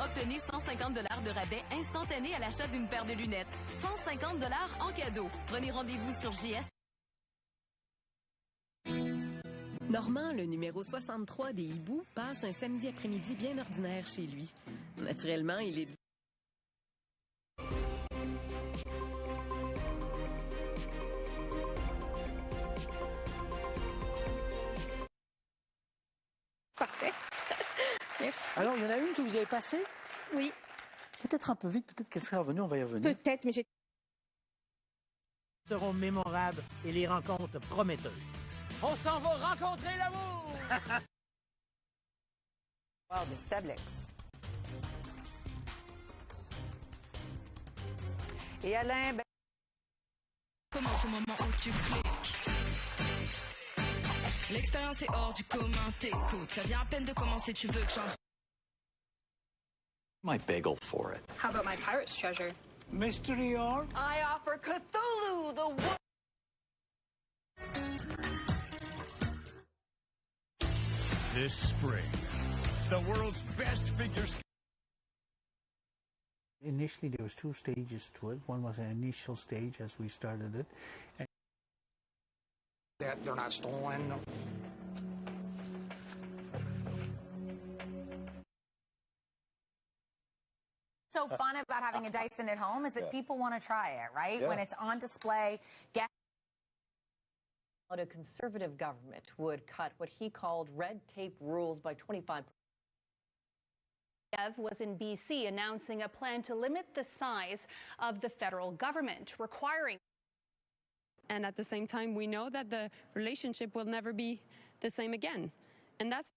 Obtenez 150 $ de rabais instantané à l'achat d'une paire de lunettes. 150 $ en cadeau. Prenez rendez-vous sur JS. Normand, le numéro 63 des hiboux, passe un samedi après-midi bien ordinaire chez lui. Naturellement, il est... Parfait. Merci. Alors, il y en a une que vous avez passée? Oui. Peut-être un peu vite, peut-être qu'elle sera revenue, on va y revenir. Peut-être, mais j'ai... seront mémorables et les rencontres prometteuses. On s'en va rencontrer l'amour! Wow, de Stablex. Et Alain, ben... Commence au moment où tu cliques. L'expérience est hors du commun, t'écoutes. Ça vient à peine de commencer, tu veux que j'en... My bagel for it. How about my pirate's treasure? Mystery or? I offer Cthulhu, the one... This spring, the world's best figures. Initially, there was 2 stages to it. One was an initial stage as we started it. And They're not stolen. So fun about having a Dyson at home is that people want to try it, right? When it's on display, A conservative government would cut what he called red tape rules by 25%. Ev was in BC announcing a plan to limit the size of the federal government, requiring... And at the same time, we know that the relationship will never be the same again. And that's...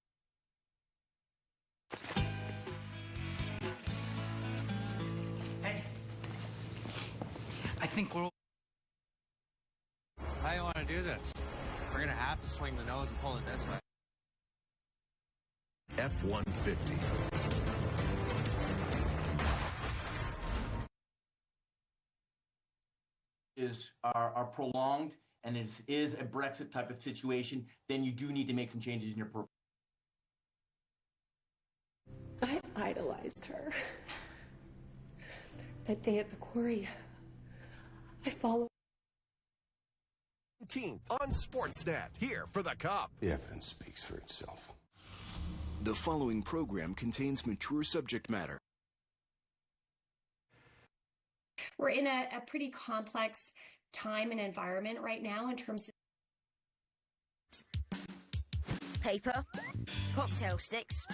Hey, I think we're... How do you want to do this? We're going to have to swing the nose and pull it this way. F-150. Are prolonged and it is a Brexit type of situation, then you do need to make some changes in your program. I idolized her. That day at the quarry, I followed. 18th on Sportsnet, here for the Cup. The evidence speaks for itself. The following program contains mature subject matter. We're in a pretty complex time and environment right now in terms of paper, cocktail sticks,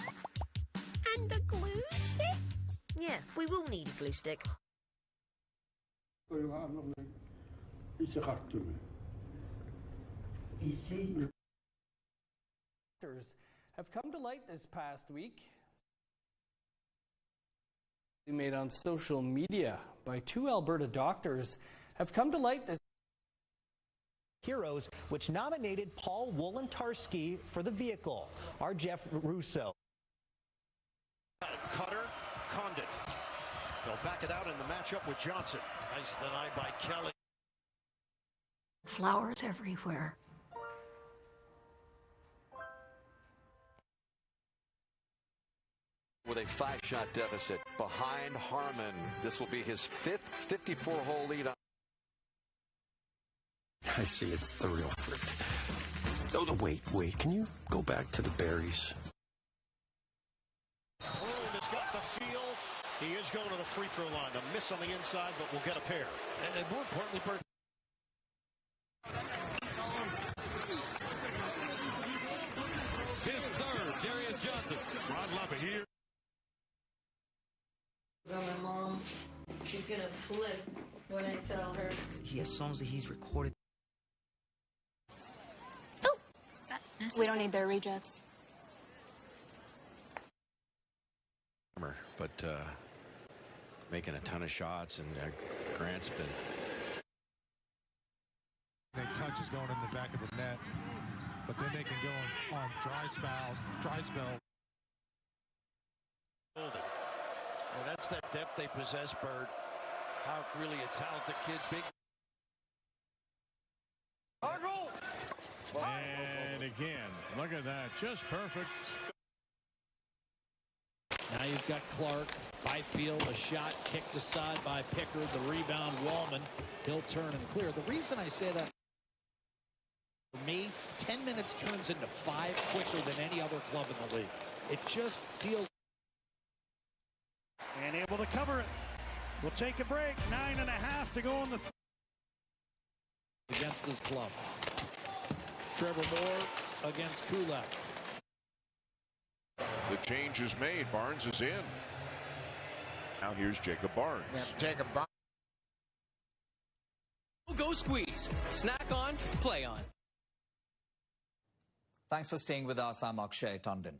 and a glue stick? Yeah, we will need a glue stick. Have come to light this past week. Made on social media by 2 Alberta doctors have come to light this. Heroes, which nominated Paul Wolantarski for the vehicle. Our Jeff Russo. Cutter, Condit. They'll back it out in the matchup with Johnson. Nice deny by Kelly. Flowers everywhere. With a 5-shot deficit behind Harmon. This will be his 5th 54-hole lead. I see, it's the real freak. Oh, no, wait, can you go back to the berries? Broom has got the feel. He is going to the free throw line. The miss on the inside, but we'll get a pair. And more importantly, Bird. His third, Darius Johnson. Rod Lubba here. My mom, she's gonna flip when I tell her. He has songs that he's recorded. Oh, we don't need their rejects. But making a ton of shots, and Grant's been... That touch is going in the back of the net, but then they can go on dry spell. And that's that depth they possess, Bird. How really a talented kid, big. And again, look at that, just perfect. Now you've got Clark, Byfield, a shot kicked aside by Pickard, the rebound, Wallman. He'll turn and clear. The reason I say that, for me, 10 minutes turns into 5 quicker than any other club in the league. It just feels... And able to cover it. We'll take a break. 9.5 to go in the... Against this club. Trevor Moore against Kulak. The change is made. Barnes is in. Now here's Jacob Barnes. Yeah, Jacob Barnes. Go Squeeze. Snack on, play on. Thanks for staying with us. I'm Akshay Tandon.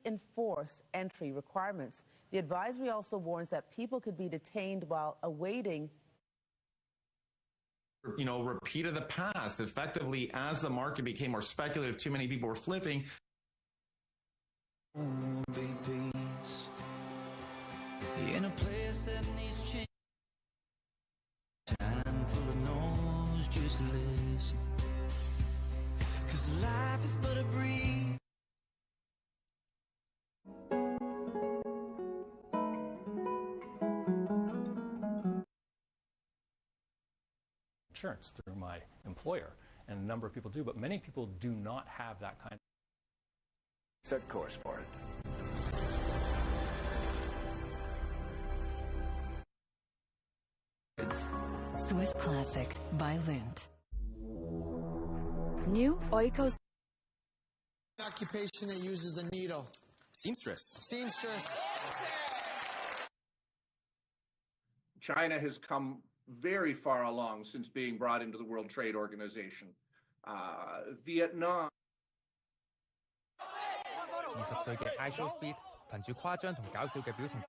Enforce entry requirements. The advisory also warns that people could be detained while awaiting. Repeat of the past. Effectively, as the market became more speculative, too many people were flipping. In a place that needs change, time full of noise, just listen. 'Cause life is but a breeze. Insurance through my employer, and a number of people do, but many people do not have that kind of... Set course for it. Swiss Classic by Lindt. New Oikos. Occupation that uses a needle. Seamstress. Seamstress. China has come very far along since being brought into the World Trade Organization. Vietnam. 20歲嘅 Idol Speed 憑住誇張同搞笑嘅表情。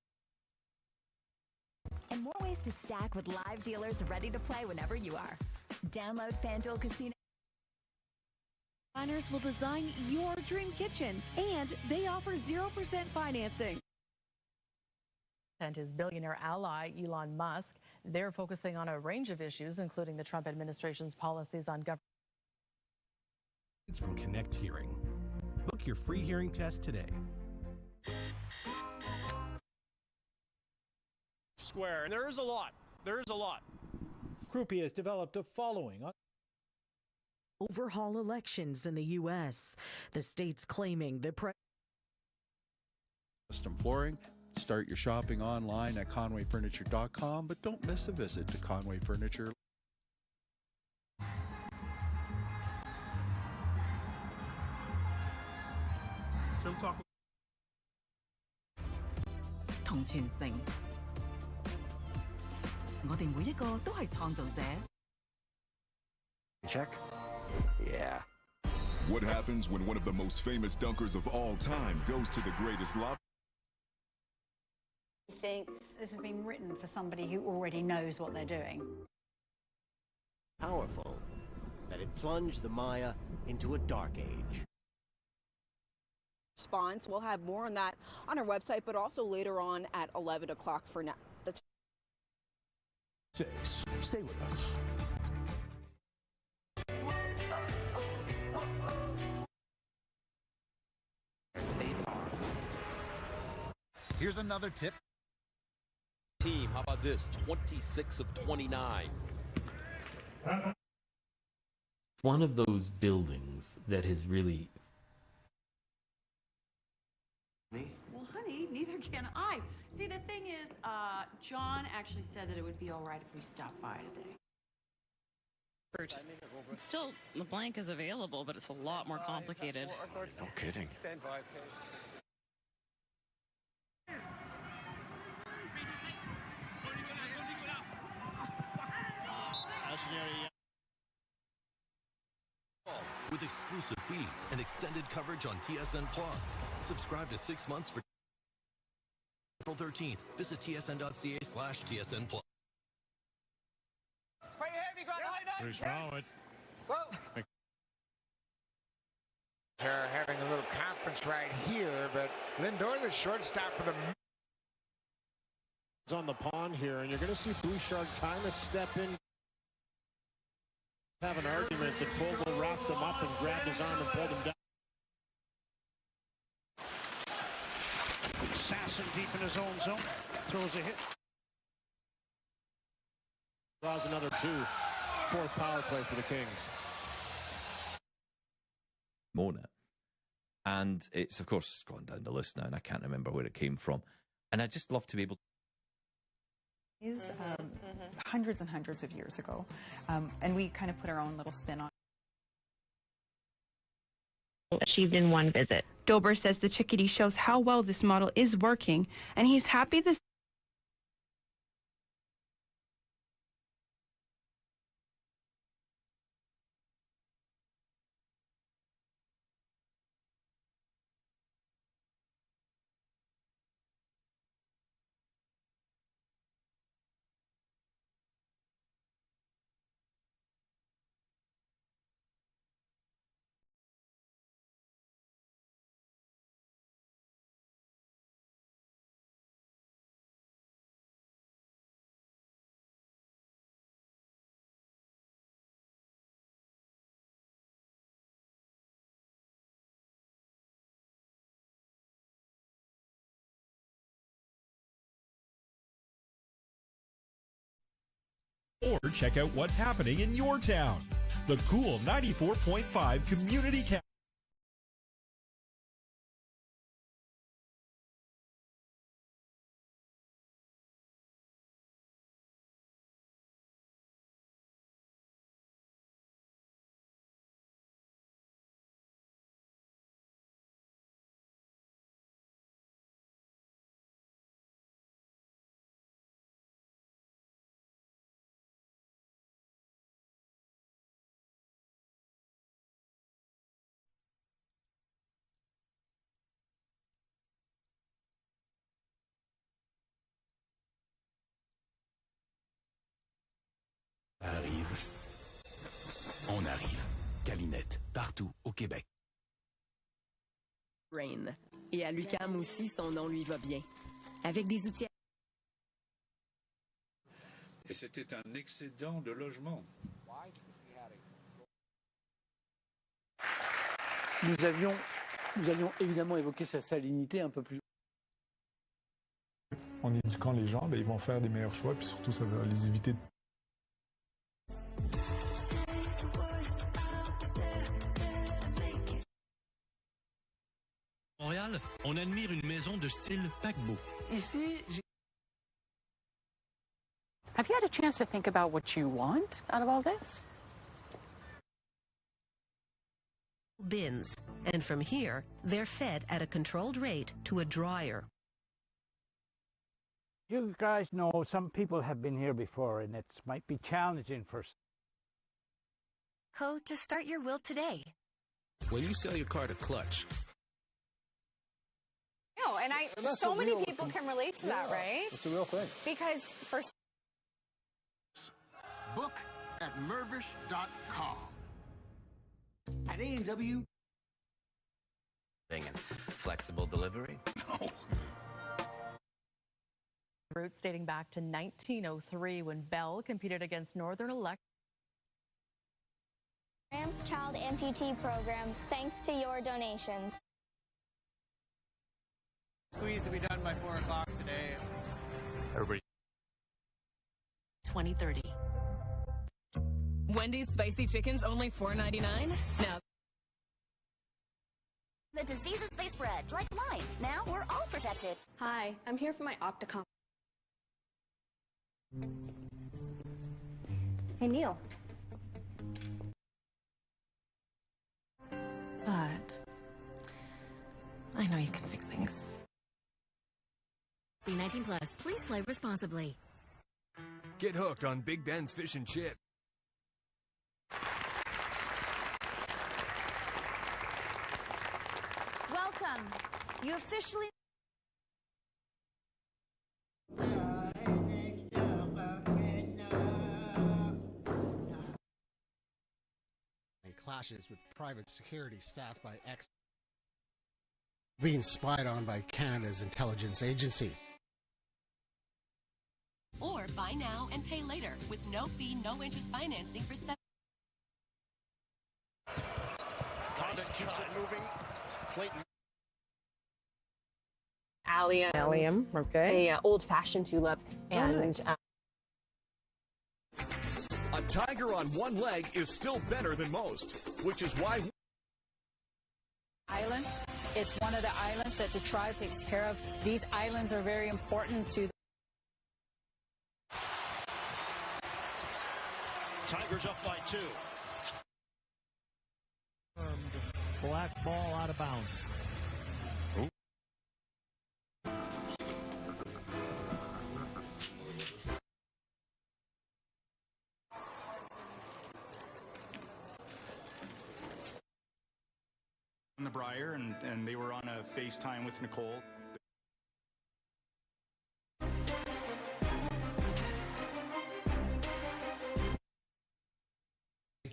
And more ways to stack with live dealers ready to play whenever you are. Download FanDuel Casino. Designers will design your dream kitchen, and they offer 0% financing. And his billionaire ally, Elon Musk, they're focusing on a range of issues, including the Trump administration's policies on government. It's from Connect Hearing. Book your free hearing test today. Square, and there is a lot. There is a lot. Croupier has developed a following. Overhaul elections in the U.S. The state's claiming the Custom flooring. Start your shopping online at conwayfurniture.com, but don't miss a visit to Conway Furniture. Check? Yeah. What happens when one of the most famous dunkers of all time goes to the greatest lobby? I think this has been written for somebody who already knows what they're doing. Powerful that it plunged the Maya into a dark age. Response. We'll have more on that on our website, but also later on at 11 o'clock for now. 6. Stay with us. Here's another tip. Team, how about this? 26 of 29. One of those buildings that has really... Well, honey, neither can I. See, the thing is, John actually said that it would be all right if we stopped by today. Still, the blank is available, but it's a lot more complicated. No kidding. With exclusive feeds and extended coverage on TSN Plus. Subscribe to 6 months for April 13th. Visit tsn.ca/TSN Plus. Pretty solid. They're having a little conference right here, but Lindor, the shortstop for the On the pond here, and you're going to see Bouchard kind of step in, have an argument that Fogle wrapped him up and grabbed his arm and pulled him down. Sasson deep in his own zone, throws a hit. Draws another 2, fourth power play for the Kings. Mona. And it's, of course, gone down the list now, and I can't remember where it came from. And I'd just love to be able to. Is hundreds and hundreds of years ago, and we kind of put our own little spin on it. Achieved in one visit. Dober says the chickadee shows how well this model is working, and he's happy this. Or check out what's happening in your town. The cool 94.5 Community Council. Arrive. On arrive. Calinette, partout au Québec. Rain. Et à l'UQAM aussi, son nom lui va bien. Avec des outils. Et c'était un excédent de logement. Nous avions évidemment évoqué sa salinité un peu plus. En éduquant les gens, ils vont faire des meilleurs choix, puis surtout ça va les éviter. Montréal, on admire une maison de style paquebot. Ici, Have you had a chance to think about what you want out of all this? Bins, and from here, they're fed at a controlled rate to a dryer. You guys know some people have been here before, and it might be challenging for. Code to start your will today. When you sell your car to Clutch. No, and so many people can relate to that, right? It's a real thing. Because for book at mervish.com. At A&W. And flexible delivery. Roots dating back to 1903 when Bell competed against Northern Electric. Rams Child Amputee Program, thanks to your donations. Squeeze to be done by 4 o'clock today. Everybody. 2030. Wendy's spicy chicken's only $4.99? Now. The diseases they spread, like Lyme. Now we're all protected. Hi, I'm here for my Opticom. Hey, Neil. But I know you can fix things. Be 19 plus. Please play responsibly. Get hooked on Big Ben's Fish and Chip. Welcome. You officially. Clashes with private security staffed by being spied on by Canada's intelligence agency. Or buy now and pay later with no fee, no interest financing for 7. Honda keeps it moving. Clayton. Allium, okay. A old-fashioned tulip, and a tiger on one leg is still better than most, which is why island. It's one of the islands that the tribe takes care of. These islands are very important to. Tigers up by 2. Black ball out of bounds. In the Briar, and they were on a FaceTime with Nicole.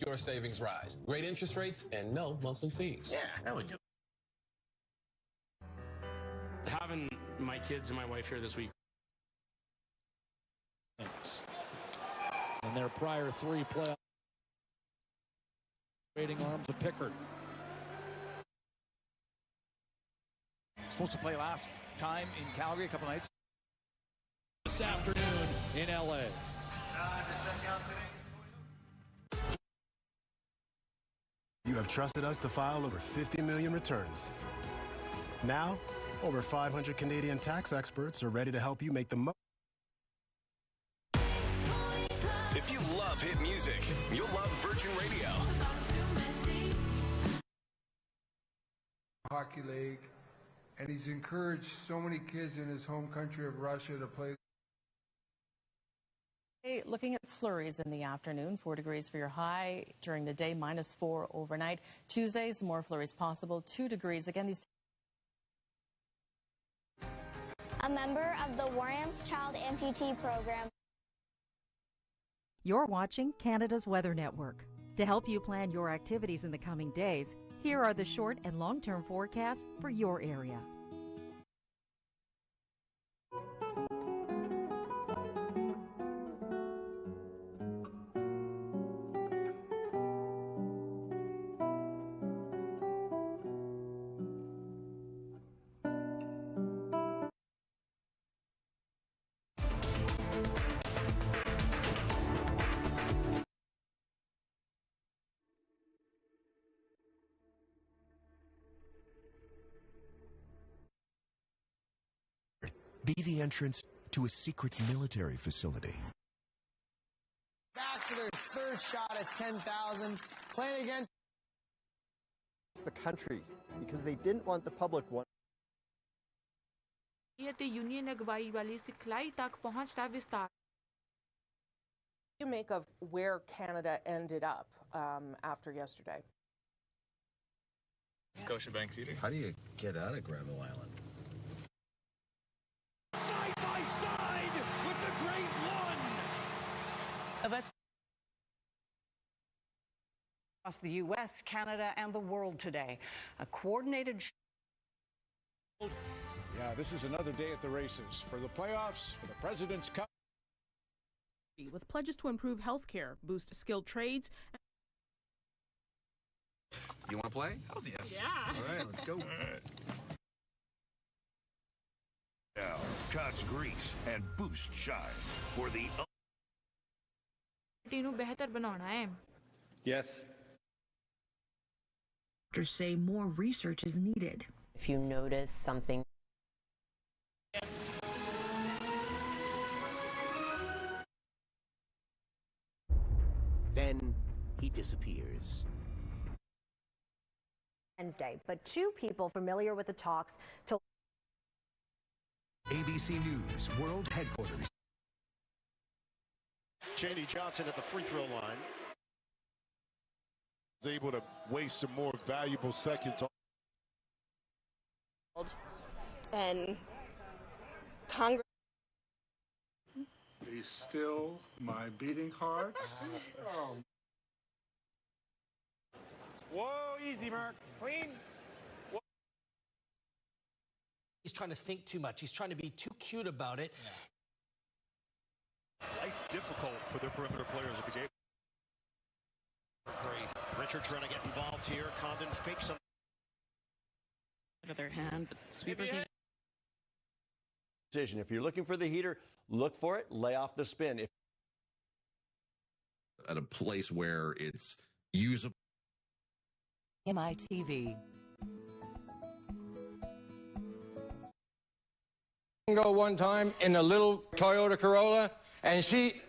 Your savings rise. Great interest rates and no monthly fees. Yeah, that would do. Having my kids and my wife here this week. And their prior 3 playoff waiting arms of Pickard. Supposed to play last time in Calgary a couple nights. This afternoon in LA. You have trusted us to file over 50 million returns. Now, over 500 Canadian tax experts are ready to help you make the most. If you love hit music, you'll love Virgin Radio. Hockey League, and he's encouraged so many kids in his home country of Russia to play. Looking at flurries in the afternoon, 4 degrees for your high. During the day, -4 overnight. Tuesdays, more flurries possible, 2 degrees. Again, these. A member of the Warham's Child Amputee Program. You're watching Canada's Weather Network. To help you plan your activities in the coming days, here are the short and long-term forecasts for your area. Be the entrance to a secret military facility. Back for their third shot at 10,000, playing against the country because they didn't want the public one. Union अगुवाई वाली सिखलाई तक पहुंचता विस्तार. You make of where Canada ended up after yesterday. Scotiabank Theatre. How do you get out of Gravel Island? side by side with the Great One. That's across the U.S., Canada, and the world today. A coordinated. Yeah, this is another day at the races for the playoffs, for the President's Cup. With pledges to improve health care, boost skilled trades. You want to play? How's yes. Yeah. All right, let's go. Now, cuts grease and boost shine for the. Yes. Doctors say more research is needed. If you notice something. Then he disappears. Wednesday, but two people familiar with the talks told ABC News World Headquarters. Cheney Johnson at the free throw line. Was able to waste some more valuable seconds. and Congress. Be still, my beating heart. Oh. Whoa, easy, Mark. Clean. Whoa. He's trying to think too much. He's trying to be too cute about it. difficult for their perimeter players at the game. Great. Richard trying to get involved here. Condon fakes him. Out of their hand, but sweepers need. Decision. If you're looking for the heater, look for it. Lay off the spin. At a place where it's usable. MITV. Go one time in a little Toyota Corolla, and she.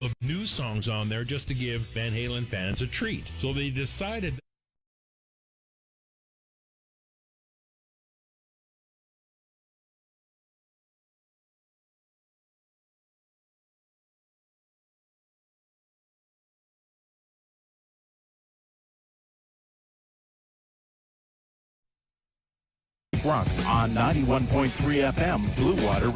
Of new songs on there just to give Van Halen fans a treat. So they decided. Rock on 91.3 FM, Blue Water.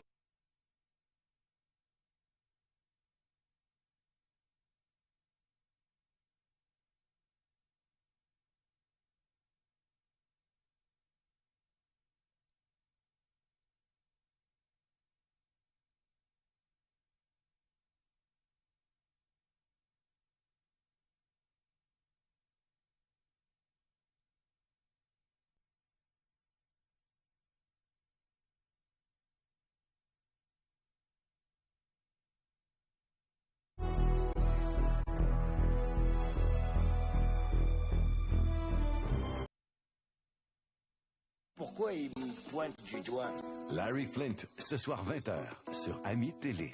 Pourquoi il me pointe du doigt? Larry Flint, ce soir 20h, sur Ami Télé.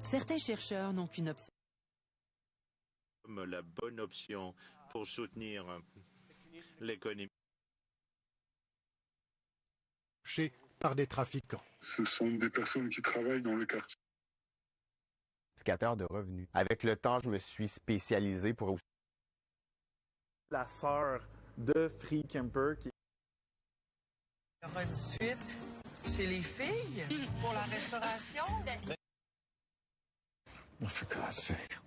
Certains chercheurs n'ont qu'une option. La bonne option pour soutenir l'économie. Par des trafiquants. Ce sont des personnes qui travaillent dans le quartier. De revenus. Avec le temps, je me suis spécialisé pour... La sœur de Free Kemper qui... Il y aura une suite chez les filles pour la restauration. Oh, for God's sake.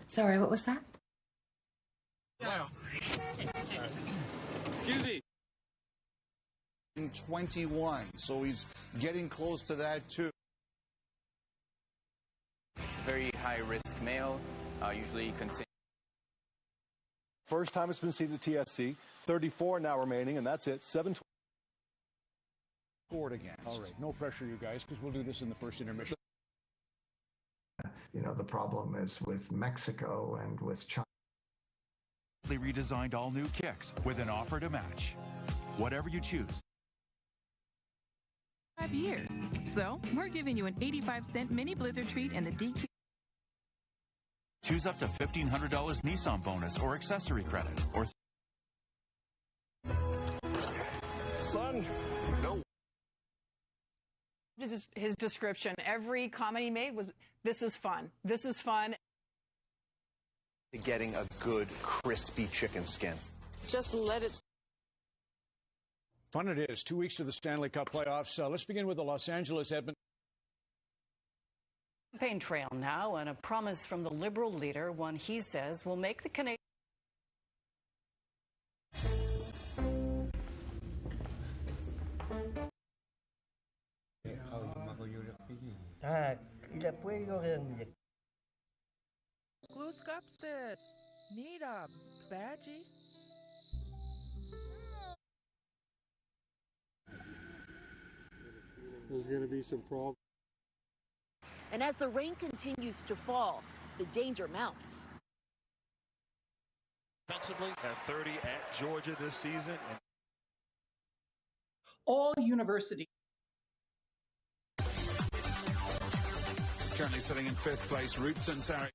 Sorry, what was that? Excuse me. 21, so he's getting close to that too. It's a very high-risk male, usually contain. First time it's been seen at TFC. 34 now remaining, and that's it. 7. Scored against. All right, no pressure, you guys, because we'll do this in the first intermission. You know, the problem is with Mexico and with China. They redesigned all new kicks with an offer to match. Whatever you choose. 5 years. So, we're giving you an 85-cent mini Blizzard treat and the DQ. Choose up to $1,500 Nissan bonus or accessory credit. Or Son, no. This is his description. Every comment he made was, this is fun. This is fun. Getting a good, crispy chicken skin. Just let it. Fun it is. 2 weeks to the Stanley Cup playoffs. Let's begin with the Los Angeles Edmonton. Campaign trail now, and a promise from the Liberal leader, one he says will make the Canadian. Gluskopsis, Nidab, Badgie. There's going to be some problems. And as the rain continues to fall, the danger mounts. Offensively, at 30 at Georgia this season. All universities. Currently sitting in 5th place, Roots and Sarah.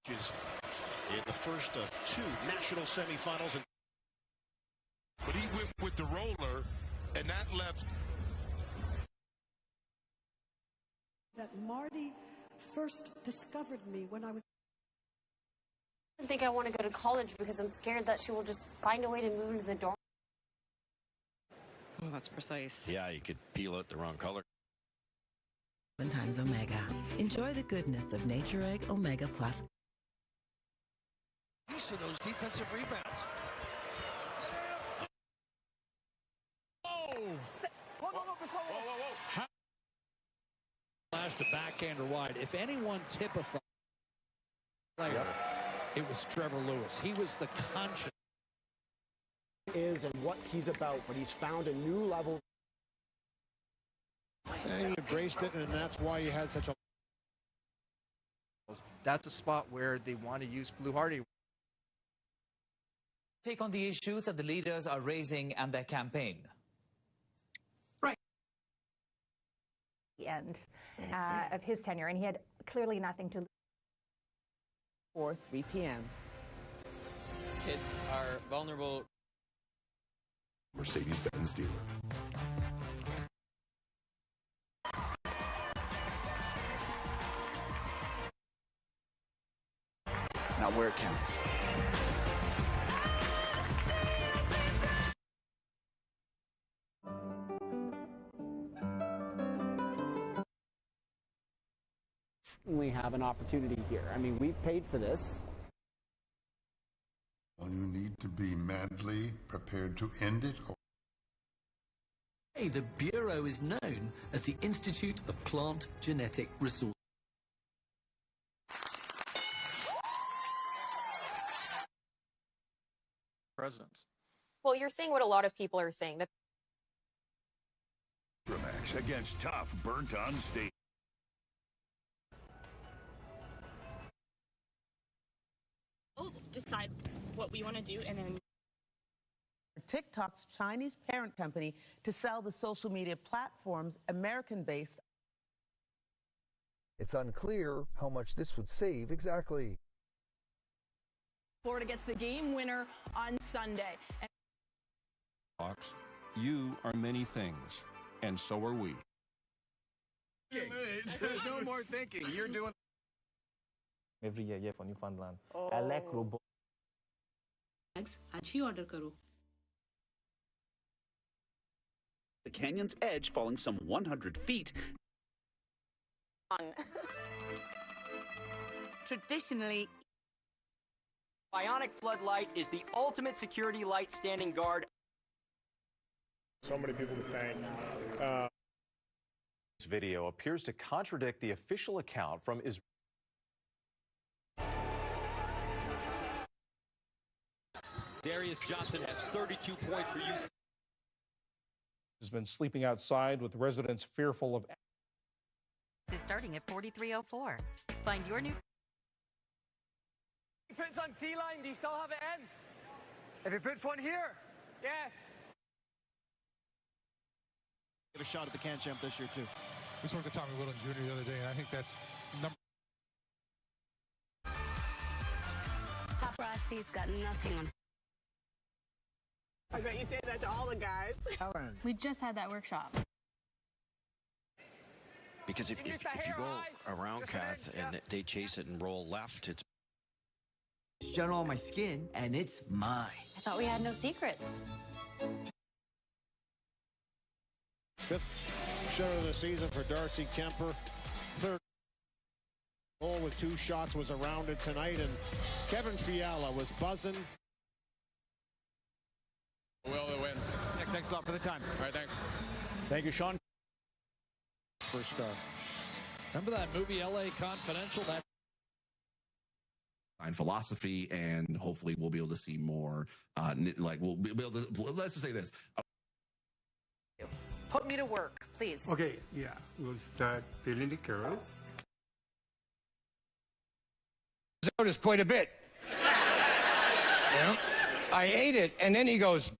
In the first of 2 national semifinals. and that left. That Marty first discovered me when I was. I think I want to go to college because I'm scared that she will just find a way to move into the dorm. Oh, that's precise. Yeah, you could peel out the wrong color. Valentine's Omega. Enjoy the goodness of Nature Egg Omega Plus. Piece of those defensive rebounds. Flash to backhander wide. If anyone typified player, it was Trevor Lewis. He was the conscience. Is and what he's about, but he's found a new level. And he embraced it, and that's why he had such a. That's a spot where they want to use Fluharty. Take on the issues that the leaders are raising and their campaign. Right. The end of his tenure, and he had clearly nothing to lose. 3 p.m. Kids are vulnerable. Mercedes-Benz dealer. Not where it counts. We have an opportunity here. I mean, we've paid for this. Well, you need to be madly prepared to end it. The Bureau is known as the Institute of Plant Genetic Resources. Presidents. Well, you're saying what a lot of people are saying. That Max against tough, burnt-on state. We'll decide what we want to do, and then TikTok's Chinese parent company to sell the social media platform's American-based. It's unclear how much this would save exactly. Florida gets the game winner on Sunday. Fox, you are many things, and so are we. There's no more thinking. You're doing. Every year for Newfoundland. I like robot. आज ही order करो. The canyon's edge falling some 100 feet. Traditionally, Bionic floodlight is the ultimate security light standing guard. So many people to thank. This video appears to contradict the official account from Israel. Darius Johnson has 32 points for you. Has been sleeping outside with residents fearful of. Is starting at $43.04. Find your new. He puts on T-line. Do you still have it in? If he puts one here. Yeah. Get a shot at the can champ this year too. We spoke to Tommy Whittle Jr. the other day, and I think that's number. paparazzi's got nothing on. I bet you say that to all the guys. We just had that workshop. Because if you go around, Kath, and they chase it and roll left, it's gel on my skin, and it's mine. I thought we had no secrets. 5th show of the season for Darcy Kemper. 3rd goal with 2 shots was around it tonight, and Kevin Fiala was buzzing. Well, they win. Nick, thanks a lot for the time. All right, thanks. Thank you, Sean. First star. Remember that movie L.A. Confidential? That philosophy, and hopefully we'll be able to see more. We'll be able to. Let's just say this. Put me to work, please. Okay, yeah, we'll start filling the carrots. Notice quite a bit. Yeah. I ate it, and then he goes.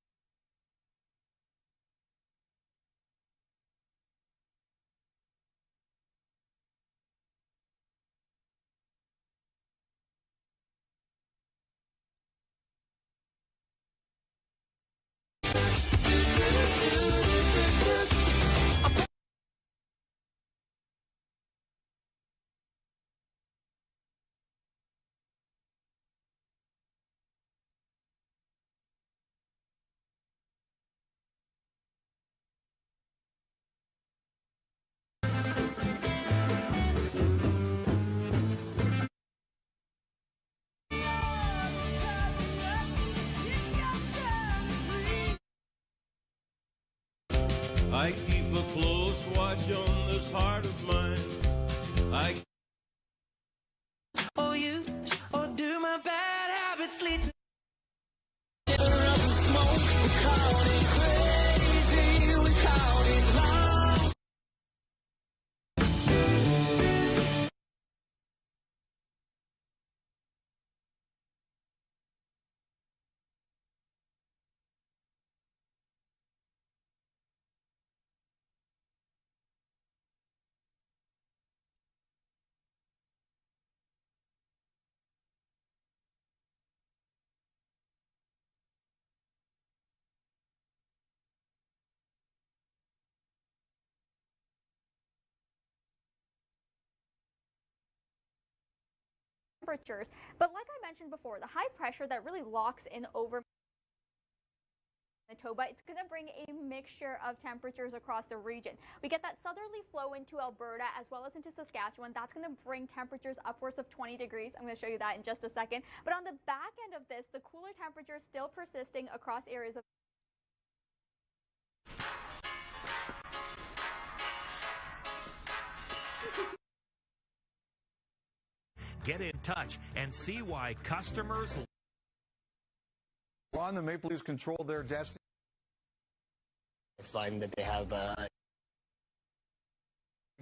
I keep a close watch on this heart of mine. Oh, you, or do my bad habits lead to temperatures. But like I mentioned before, the high pressure that really locks in over Manitoba, it's going to bring a mixture of temperatures across the region. We get that southerly flow into Alberta as well as into Saskatchewan. That's going to bring temperatures upwards of 20 degrees. I'm going to show you that in just a second. But on the back end of this, the cooler temperatures still persisting across areas of Get in touch and see why customers on the Maple Leafs control their destiny. I find that they have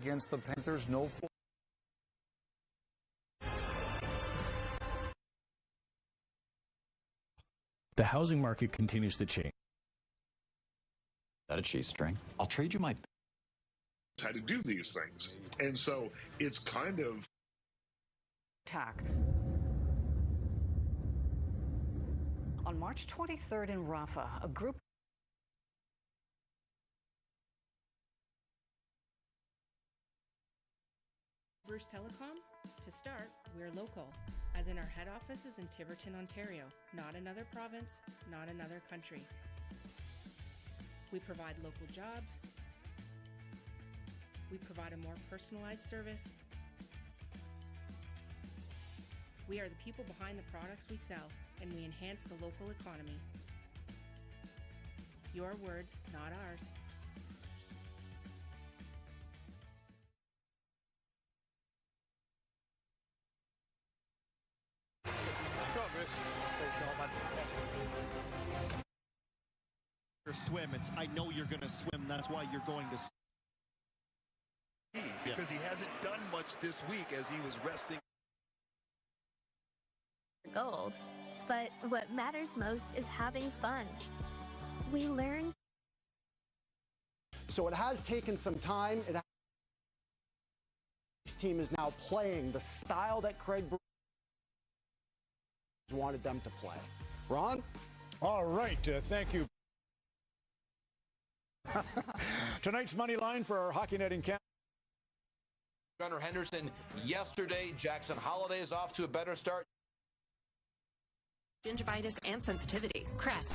Against the Panthers, no full. The housing market continues to change. That a cheese string? I'll trade you my... How to do these things. And so it's kind of... Attack. On March 23rd in Rafah, a group Bruce Telecom? To start, we're local, as in our head office is in Tiverton, Ontario, not another province, not another country. We provide local jobs. We provide a more personalized service. We are the people behind the products we sell, and we enhance the local economy. Your words, not ours. Swim. I know you're going to swim. That's why you're going to. Because he hasn't done much this week as he was resting. Gold. But what matters most is having fun. We learn. So it has taken some time. This team is now playing the style that Craig Bruce wanted them to play. Ron? All right. Thank you. Tonight's money line for our Hockey Net in Canada. Gunnar Henderson yesterday. Jackson Holiday is off to a better start. Gingivitis and sensitivity. Crest.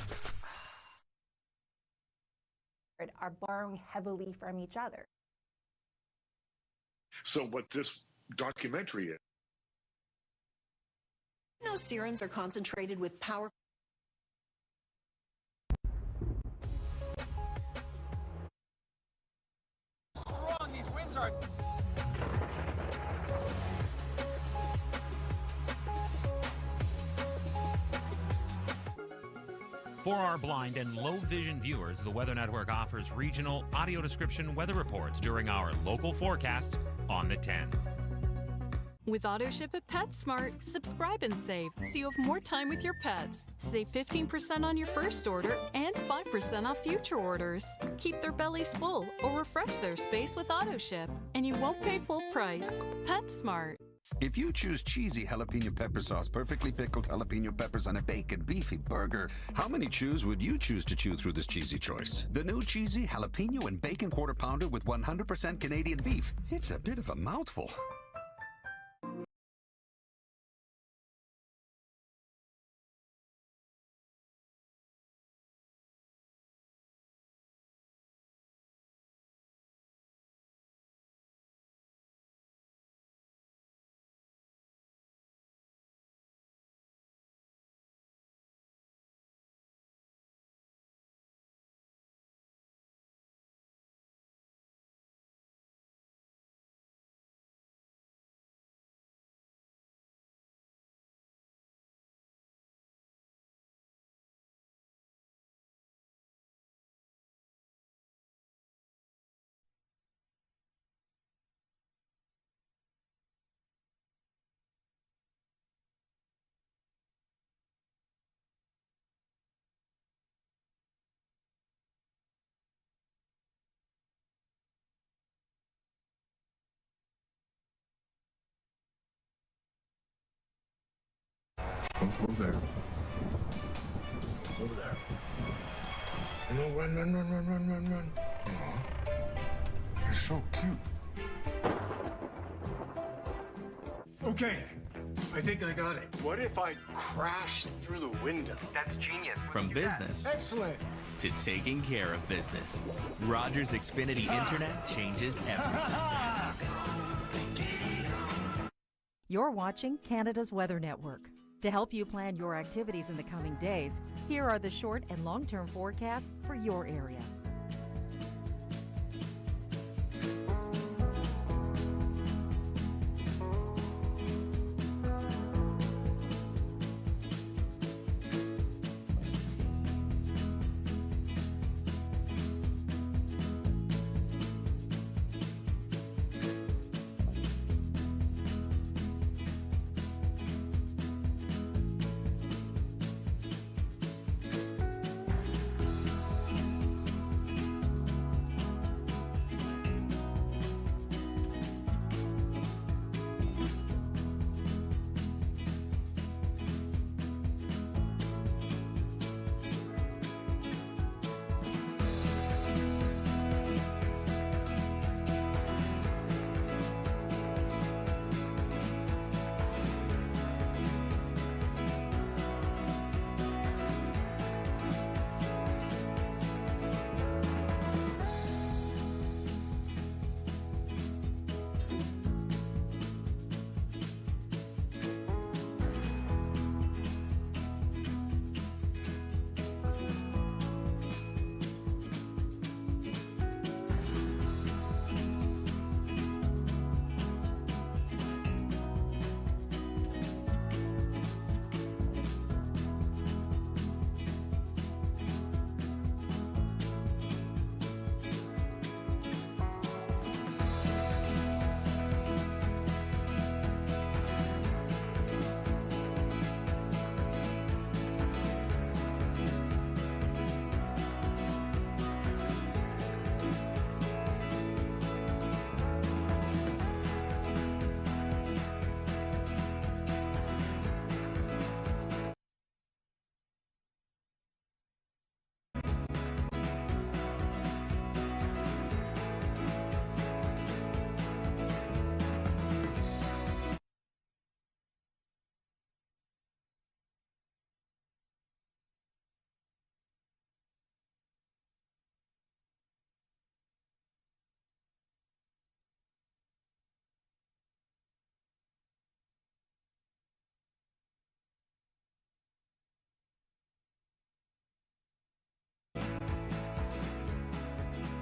Are borrowing heavily from each other. So what this documentary is. No serums are concentrated with powerful. Strong, these winds are. For our blind and low vision viewers, the Weather Network offers regional audio description weather reports during our local forecast on the 10s. With AutoShip at PetSmart, subscribe and save so you have more time with your pets. Save 15% on your first order and 5% off future orders. Keep their bellies full or refresh their space with AutoShip, and you won't pay full price. PetSmart. If you choose cheesy jalapeno pepper sauce, perfectly pickled jalapeno peppers on a bacon beefy burger, how many chews would you choose to chew through this cheesy choice? The new cheesy jalapeno and bacon quarter pounder with 100% Canadian beef. It's a bit of a mouthful. Over there. Over there. No, run. Aw. You're so cute. Okay. I think I got it. What if I crashed through the window? That's genius. From business Excellent. to taking care of business, Rogers Xfinity Internet changes everything. You're watching Canada's Weather Network. To help you plan your activities in the coming days, here are the short and long-term forecasts for your area.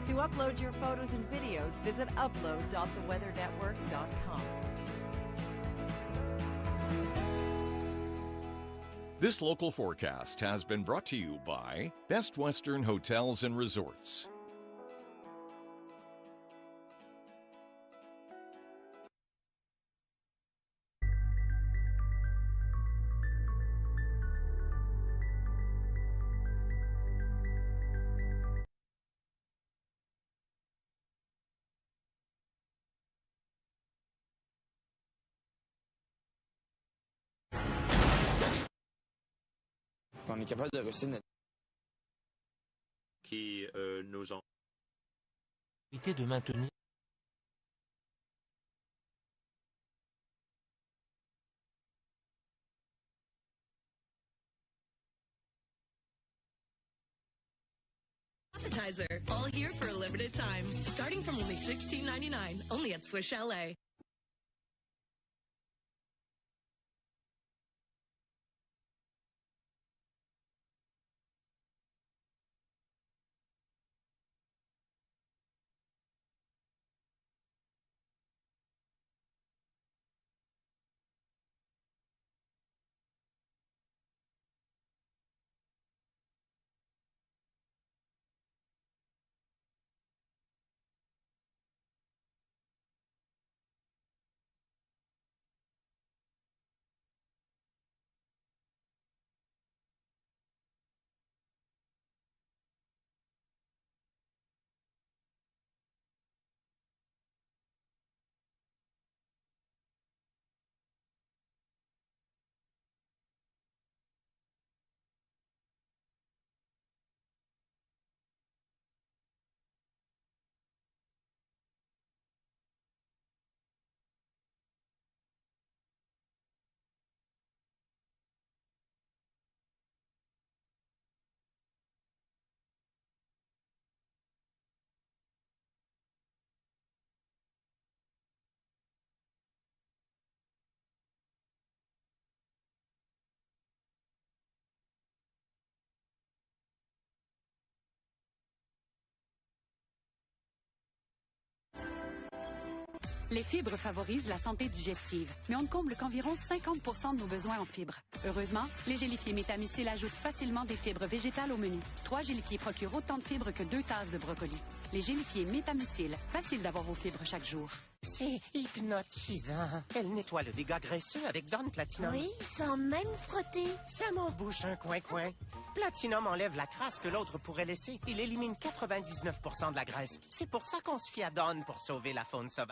To upload your photos and videos, visit upload.theweathernetwork.com. This local forecast has been brought to you by Best Western Hotels and Resorts. On est capable de rester notre... Qui nos gens. De maintenir. Appetizer, all here for a limited time, starting from only $16.99, only at Swiss Chalet. Les fibres favorisent la santé digestive, mais on ne comble qu'environ 50% de nos besoins en fibres. Heureusement, les gélifiés Métamucil ajoutent facilement des fibres végétales au menu. 3 gélifiés procurent autant de fibres que 2 tasses de brocoli. Les gélifiés Métamucil, facile d'avoir vos fibres chaque jour. C'est hypnotisant. Elle nettoie le dégât graisseux avec Dawn Platinum. Oui, sans même frotter. Ça m'en bouche un coin-coin. Platinum enlève la crasse que l'autre pourrait laisser. Il élimine 99% de la graisse. C'est pour ça qu'on se fie à Dawn pour sauver la faune sauvage.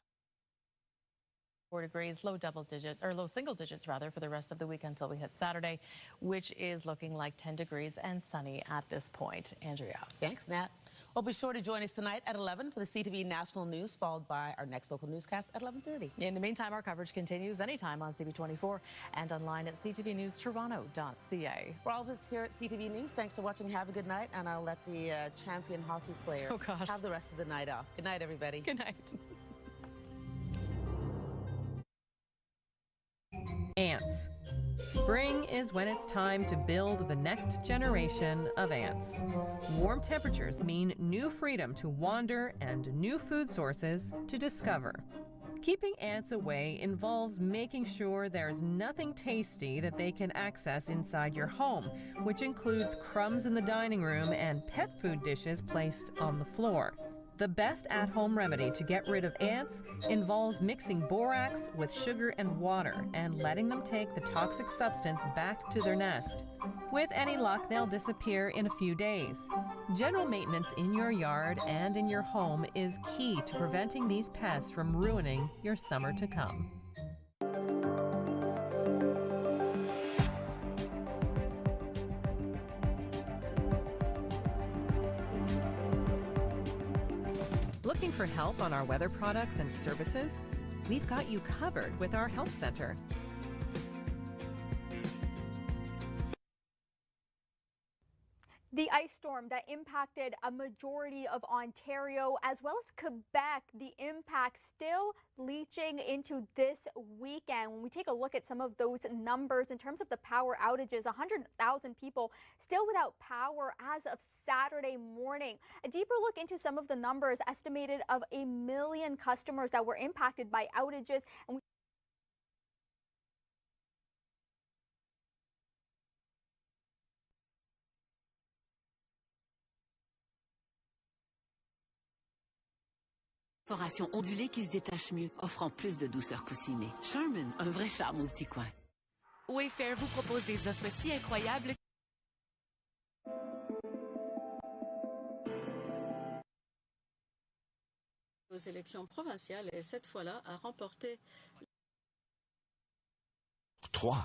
4 degrees, low double digits, or low single digits rather, for the rest of the week until we hit Saturday, which is looking like 10 degrees and sunny at this point. Andrea. Thanks, Nat. Well, be sure to join us tonight at 11 for the CTV National News, followed by our next local newscast at 11:30. In the meantime, our coverage continues anytime on CB24 and online at ctvnewstoronto.ca. For all of us here at CTV News, thanks for watching. Have a good night, and I'll let the champion hockey player have the rest of the night off. Good night, everybody. Good night. Ants. Spring is when it's time to build the next generation of ants. Warm temperatures mean new freedom to wander and new food sources to discover. Keeping ants away involves making sure there's nothing tasty that they can access inside your home, which includes crumbs in the dining room and pet food dishes placed on the floor. The best at-home remedy to get rid of ants involves mixing borax with sugar and water and letting them take the toxic substance back to their nest. With any luck, they'll disappear in a few days. General maintenance in your yard and in your home is key to preventing these pests from ruining your summer to come. Looking for help on our weather products and services? We've got you covered with our Health Center. The ice storm that impacted a majority of Ontario as well as Quebec, the impact still leaching into this weekend. When we take a look at some of those numbers in terms of the power outages, 100,000 people still without power as of Saturday morning. A deeper look into some of the numbers, estimated of 1 million customers that were impacted by outages. And Perforation ondulée qui se détache mieux, offrant plus de douceur coussinée. Charmin, un vrai charme au petit coin. Wayfair vous propose des offres si incroyables. Aux élections provinciales et cette fois-là a remporté 3.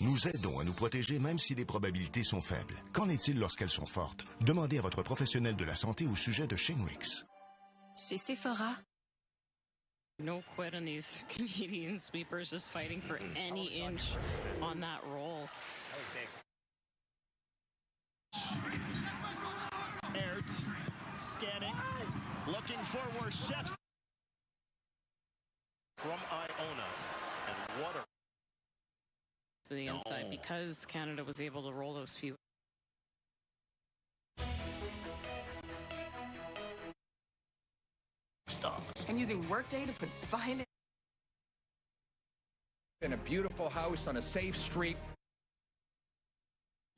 Nous aidons à nous protéger même si les probabilités sont faibles. Qu'en est-il lorsqu'elles sont fortes? Demandez à votre professionnel de la santé au sujet de Shingrix. Chez Sephora. No quit on these Canadian sweepers, just fighting for any inch on that roll. Aert, scanning, looking for where chefs from Iona, and water To the inside because Canada was able to roll those few. And using Workday to put finance in a beautiful house on a safe street.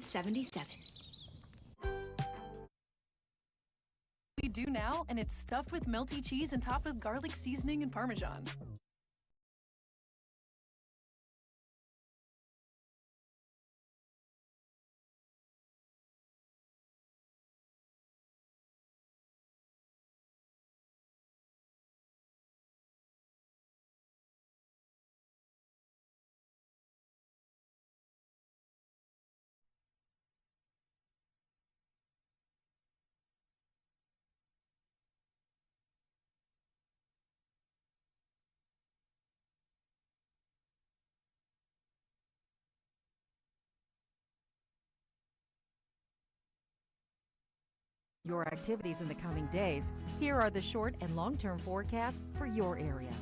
77. We do now, and it's stuffed with melty cheese and topped with garlic seasoning and Parmesan. Your activities in the coming days. Here are the short and long-term forecasts for your area.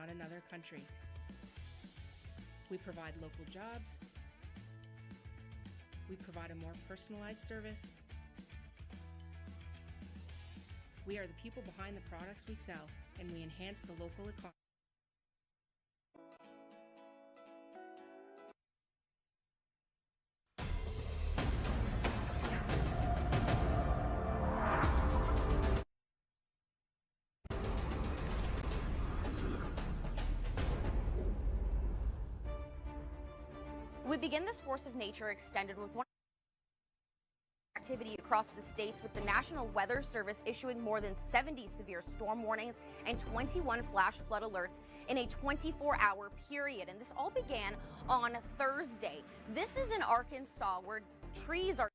on another country. We provide local jobs. We provide a more personalized service. We are the people behind the products we sell, and we enhance the local economy. We begin this force of nature extended with one activity across the states, with the National Weather Service issuing more than 70 severe storm warnings and 21 flash flood alerts in a 24-hour period. And this all began on Thursday. This is in Arkansas, where trees are...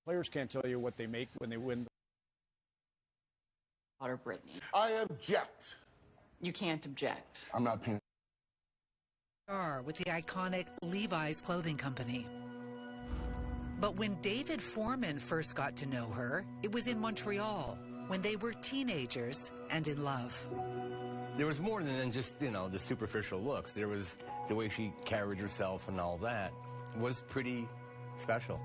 Players can't tell you what they make when they win. Daughter Brittany. I object. You can't object. I'm not paying. With the iconic Levi's clothing company. But when David Foreman first got to know her, it was in Montreal, when they were teenagers and in love. There was more than just, the superficial looks. There was the way she carried herself, and all that was pretty special.